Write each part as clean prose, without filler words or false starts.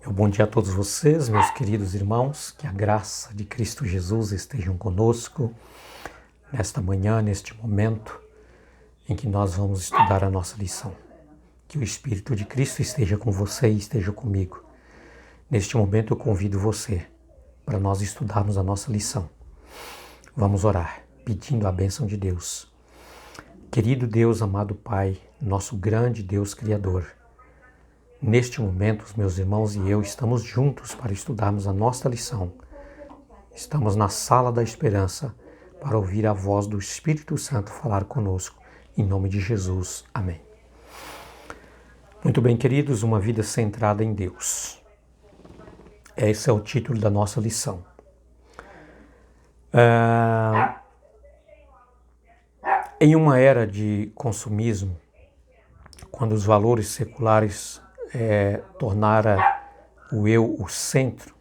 Bom dia a todos vocês, meus queridos irmãos, que a graça de Cristo Jesus estejam conosco nesta manhã, neste momento em que nós vamos estudar a nossa lição. Que o Espírito de Cristo esteja com você e esteja comigo. Neste momento eu convido você para nós estudarmos a nossa lição. Vamos orar, pedindo a bênção de Deus. Querido Deus, amado Pai, nosso grande Deus Criador, neste momento, os meus irmãos e eu estamos juntos para estudarmos a nossa lição. Estamos na sala da esperança para ouvir a voz do Espírito Santo falar conosco. Em nome de Jesus. Amém. Muito bem, queridos, uma vida centrada em Deus. Esse é o título da nossa lição. Em uma era de consumismo, quando os valores seculares tornaram o eu o centro,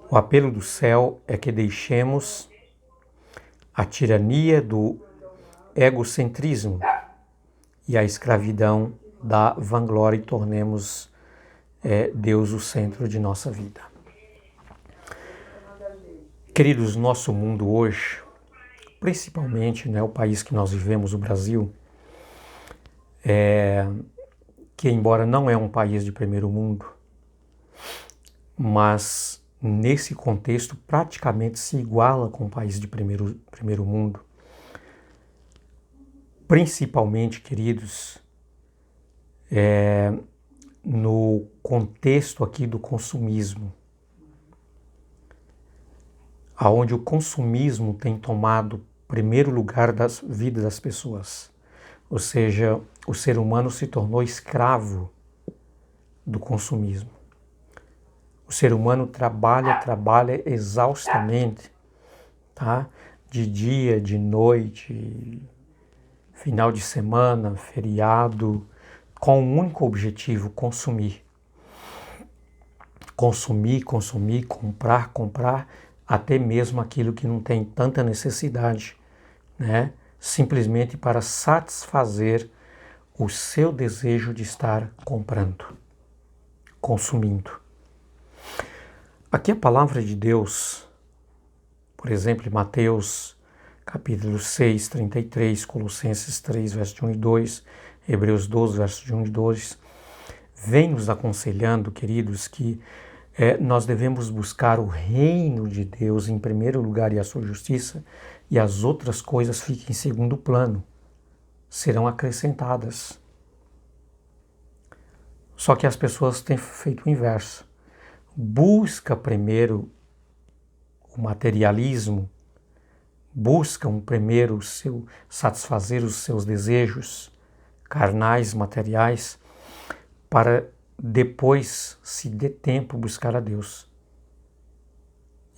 o apelo do céu é que deixemos a tirania do egocentrismo e a escravidão da vanglória e tornemos Deus o centro de nossa vida. Queridos, nosso mundo hoje, principalmente o país que nós vivemos, o Brasil, que embora não é um país de primeiro mundo, mas nesse contexto praticamente se iguala com um país de primeiro mundo. Principalmente, queridos, no contexto aqui do consumismo, onde o consumismo tem tomado primeiro lugar das vidas das pessoas. Ou seja, o ser humano se tornou escravo do consumismo. O ser humano trabalha exaustamente, tá? De dia, de noite, final de semana, feriado, com um único objetivo: consumir. Consumir, comprar, até mesmo aquilo que não tem tanta necessidade, né? Simplesmente para satisfazer o seu desejo de estar comprando, consumindo. Aqui a palavra de Deus, por exemplo, em Mateus capítulo 6, 33, Colossenses 3, verso de 1 e 2, Hebreus 12, verso de 1 e 2, vem nos aconselhando, queridos, que nós devemos buscar o reino de Deus em primeiro lugar e a sua justiça, e as outras coisas fiquem em segundo plano, serão acrescentadas. Só que as pessoas têm feito o inverso. Busca primeiro o materialismo, buscam primeiro satisfazer os seus desejos carnais, materiais, para depois, se der tempo, buscar a Deus.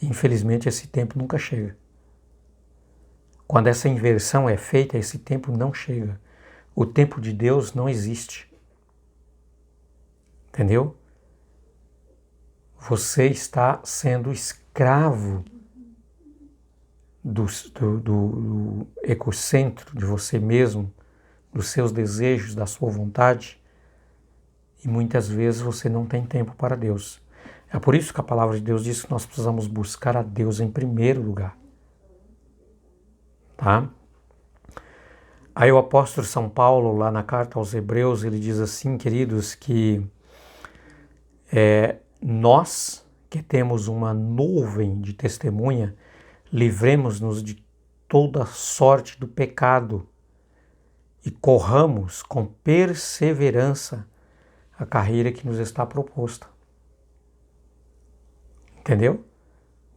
Infelizmente, esse tempo nunca chega. Quando essa inversão é feita, esse tempo não chega. O tempo de Deus não existe. Entendeu? Você está sendo escravo do ecocentro de você mesmo, dos seus desejos, da sua vontade, e muitas vezes você não tem tempo para Deus. É por isso que a palavra de Deus diz que nós precisamos buscar a Deus em primeiro lugar. Tá? Aí o apóstolo São Paulo, lá na carta aos Hebreus, ele diz assim, queridos, que nós que temos uma nuvem de testemunha, livremos-nos de toda sorte do pecado e corramos com perseverança a carreira que nos está proposta. Entendeu?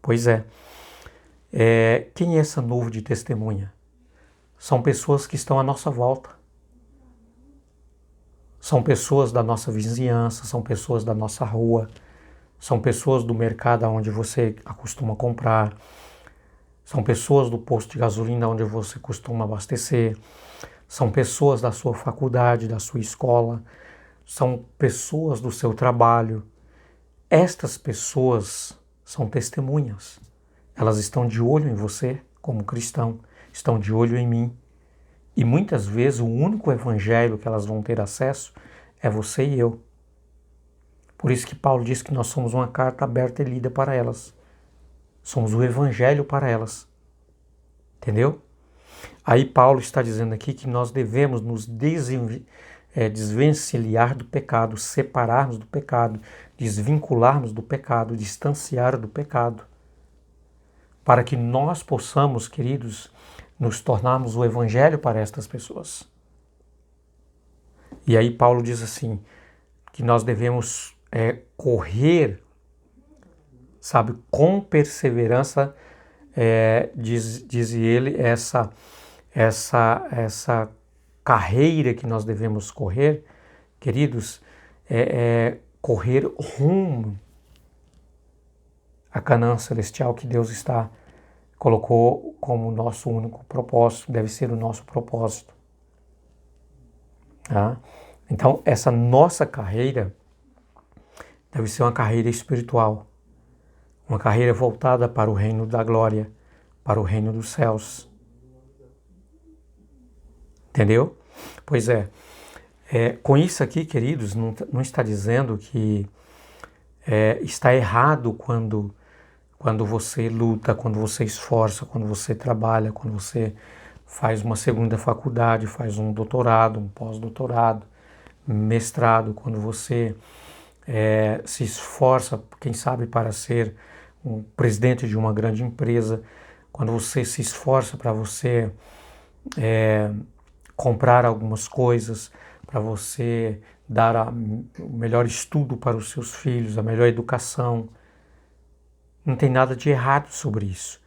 Pois é. Quem é essa nuvem de testemunha? São pessoas que estão à nossa volta. São pessoas da nossa vizinhança, são pessoas da nossa rua, são pessoas do mercado onde você costuma comprar, são pessoas do posto de gasolina onde você costuma abastecer, são pessoas da sua faculdade, da sua escola, são pessoas do seu trabalho. Estas pessoas são testemunhas. Elas estão de olho em você como cristão, estão de olho em mim. E muitas vezes o único evangelho que elas vão ter acesso é você e eu. Por isso que Paulo diz que nós somos uma carta aberta e lida para elas. Somos o evangelho para elas. Entendeu? Aí Paulo está dizendo aqui que nós devemos nos desvencilhar do pecado, separarmos do pecado, desvincularmos do pecado, distanciar do pecado, para que nós possamos, queridos, nos tornarmos o evangelho para estas pessoas. E aí Paulo diz assim, que nós devemos correr, sabe, com perseverança, diz ele, essa carreira que nós devemos correr, queridos, correr rumo à Canaã celestial que Deus colocou como nosso único propósito, deve ser o nosso propósito. Tá? Então, essa nossa carreira deve ser uma carreira espiritual, uma carreira voltada para o reino da glória, para o reino dos céus. Entendeu? Pois com isso aqui, queridos, não está dizendo que está errado quando você luta, quando você esforça, quando você trabalha, quando você faz uma segunda faculdade, faz um doutorado, um pós-doutorado, mestrado, quando você se esforça, quem sabe, para ser um presidente de uma grande empresa, quando você se esforça para você comprar algumas coisas, para você dar o melhor estudo para os seus filhos, a melhor educação. Não tem nada de errado sobre isso.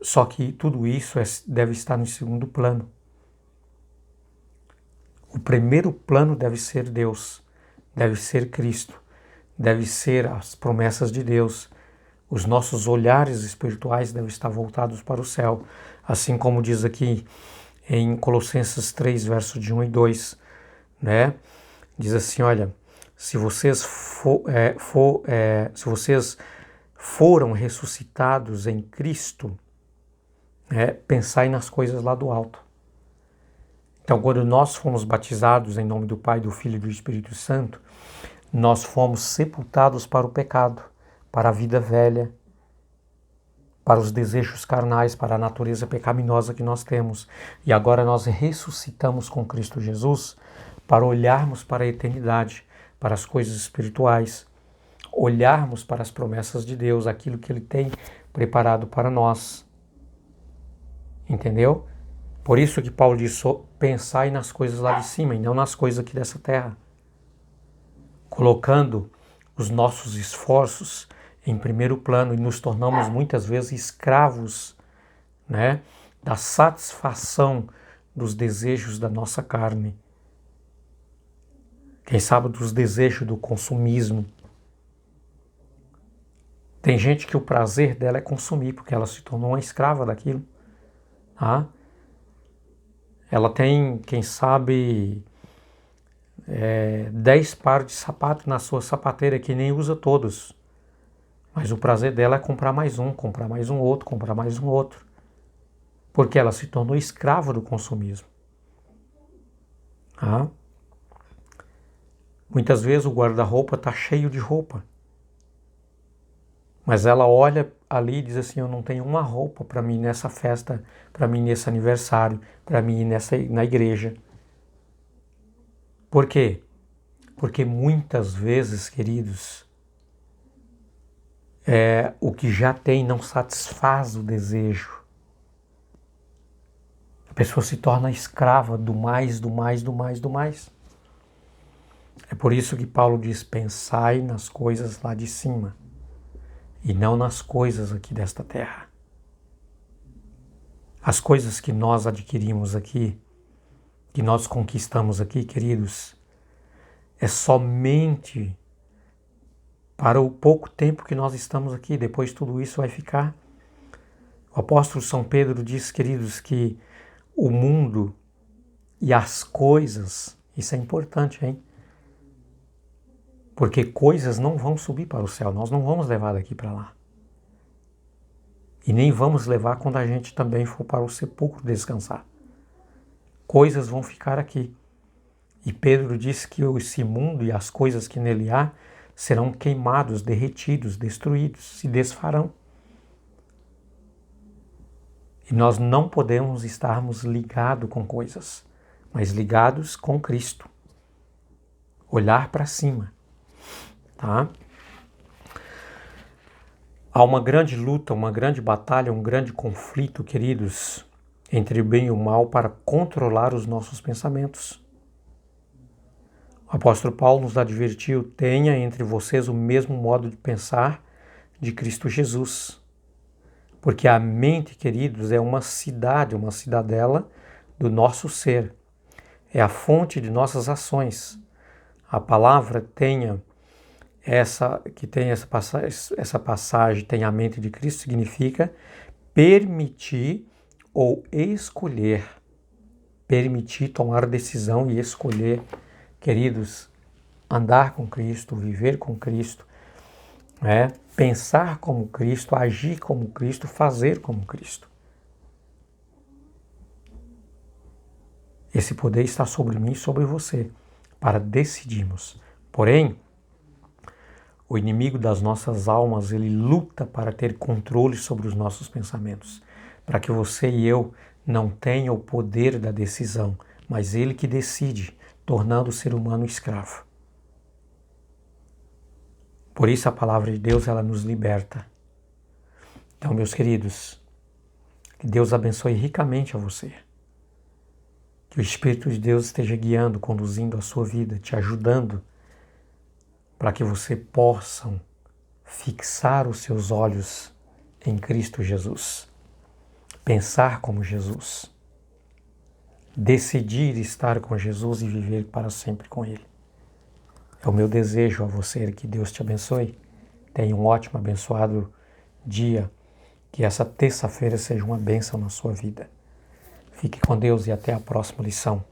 Só que tudo isso deve estar no segundo plano. O primeiro plano deve ser Deus, deve ser Cristo, deve ser as promessas de Deus. Os nossos olhares espirituais devem estar voltados para o céu, assim como diz aqui em Colossenses 3, versos de 1 e 2, né? Diz assim, olha, se vocês foram ressuscitados em Cristo, pensai nas coisas lá do alto. Então, quando nós fomos batizados em nome do Pai, do Filho e do Espírito Santo, nós fomos sepultados para o pecado, para a vida velha, para os desejos carnais, para a natureza pecaminosa que nós temos. E agora nós ressuscitamos com Cristo Jesus para olharmos para a eternidade, para as coisas espirituais, olharmos para as promessas de Deus, aquilo que Ele tem preparado para nós. Entendeu? Por isso que Paulo diz, pensai nas coisas lá de cima e não nas coisas aqui dessa terra. Colocando os nossos esforços em primeiro plano e nos tornamos muitas vezes escravos, né, da satisfação dos desejos da nossa carne. Quem sabe dos desejos do consumismo. Tem gente que o prazer dela é consumir, porque ela se tornou uma escrava daquilo. Tá? Ela tem, quem sabe, 10 pares de sapato na sua sapateira, que nem usa todos. Mas o prazer dela é comprar mais um outro, comprar mais um outro. Porque ela se tornou escrava do consumismo. Tá? Muitas vezes o guarda-roupa está cheio de roupa. Mas ela olha ali e diz assim, eu não tenho uma roupa para mim nessa festa, para mim nesse aniversário, para mim na igreja. Por quê? Porque muitas vezes, queridos, o que já tem não satisfaz o desejo. A pessoa se torna escrava do mais, do mais, do mais, do mais. É por isso que Paulo diz, pensai nas coisas lá de cima e não nas coisas aqui desta terra. As coisas que nós adquirimos aqui, que nós conquistamos aqui, queridos, é somente para o pouco tempo que nós estamos aqui. Depois tudo isso vai ficar. O apóstolo São Pedro diz, queridos, que o mundo e as coisas, isso é importante, hein? Porque coisas não vão subir para o céu, nós não vamos levar daqui para lá. E nem vamos levar quando a gente também for para o sepulcro descansar. Coisas vão ficar aqui. E Pedro diz que esse mundo e as coisas que nele há serão queimados, derretidos, destruídos, se desfarão. E nós não podemos estarmos ligados com coisas, mas ligados com Cristo. Olhar para cima, tá? Há uma grande luta, uma grande batalha, um grande conflito, queridos, entre o bem e o mal para controlar os nossos pensamentos. O apóstolo Paulo nos advertiu: tenha entre vocês o mesmo modo de pensar de Cristo Jesus. Porque a mente, queridos, é uma cidade, uma cidadela do nosso ser. É a fonte de nossas ações. A palavra tem essa passagem, tem a mente de Cristo, significa permitir ou escolher. Permitir tomar decisão e escolher. Queridos, andar com Cristo, viver com Cristo, pensar como Cristo, agir como Cristo, fazer como Cristo. Esse poder está sobre mim e sobre você, para decidirmos. Porém, o inimigo das nossas almas, ele luta para ter controle sobre os nossos pensamentos, para que você e eu não tenham o poder da decisão, mas ele que decide, tornando o ser humano escravo. Por isso a palavra de Deus, ela nos liberta. Então, meus queridos, que Deus abençoe ricamente a você. Que o Espírito de Deus esteja guiando, conduzindo a sua vida, te ajudando, para que você possa fixar os seus olhos em Cristo Jesus. Pensar como Jesus. Decidir estar com Jesus e viver para sempre com Ele. É o meu desejo a você, que Deus te abençoe. Tenha um ótimo, abençoado dia. Que essa terça-feira seja uma bênção na sua vida. Fique com Deus e até a próxima lição.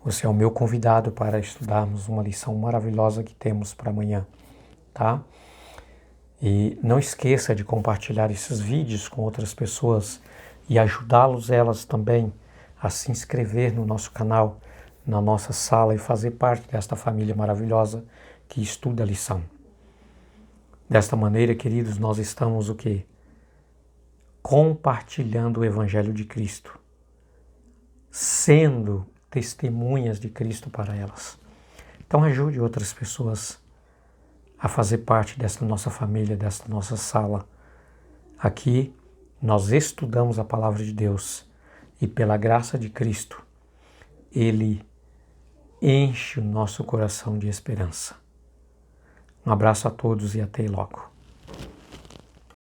Você é o meu convidado para estudarmos uma lição maravilhosa que temos para amanhã, tá? E não esqueça de compartilhar esses vídeos com outras pessoas e ajudá-los elas também a se inscrever no nosso canal, na nossa sala e fazer parte desta família maravilhosa que estuda a lição. Desta maneira, queridos, nós estamos o quê? Compartilhando o Evangelho de Cristo, sendo testemunhas de Cristo para elas. Então ajude outras pessoas a fazer parte desta nossa família, desta nossa sala. Aqui nós estudamos a palavra de Deus e pela graça de Cristo, Ele enche o nosso coração de esperança. Um abraço a todos e até logo.